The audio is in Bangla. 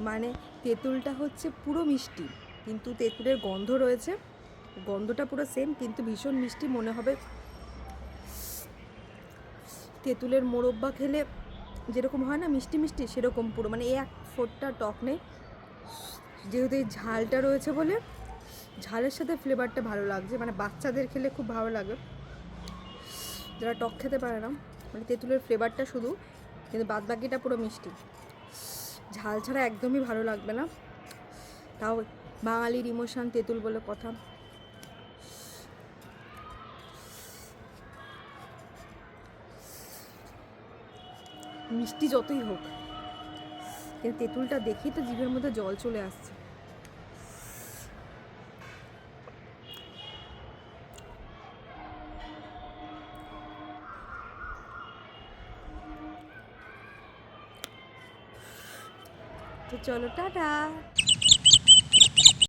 মানে তেঁতুলটা হচ্ছে পুরো মিষ্টি, কিন্তু তেঁতুলের গন্ধ রয়েছে, গন্ধটা পুরো সেম কিন্তু ভীষণ মিষ্টি মনে হবে। তেঁতুলের মোরব্বা খেলে যেরকম হয় না মিষ্টি মিষ্টি, সেরকম পুরো, মানে এক ফোঁটা টক নেই। যেহেতু এই ঝালটা রয়েছে বলে ঝালের সাথে ফ্লেভারটা ভালো লাগছে, মানে বাচ্চাদের খেলে খুব ভালো লাগে, যারা টক খেতে পারে না, মানে তেঁতুলের ফ্লেভারটা শুধু, কিন্তু বাদবাকিটা পুরো মিষ্টি। ঝাল ছাড়া একদমই ভালো লাগবে না। তাও বাঙালির ইমোশন তেঁতুল বলে কথা। মিষ্টি যতই হোক, কিন্তু তেঁতুলটা দেখেই তো জিভের মধ্যে জল চলে আসছে। তো চলো টাটা।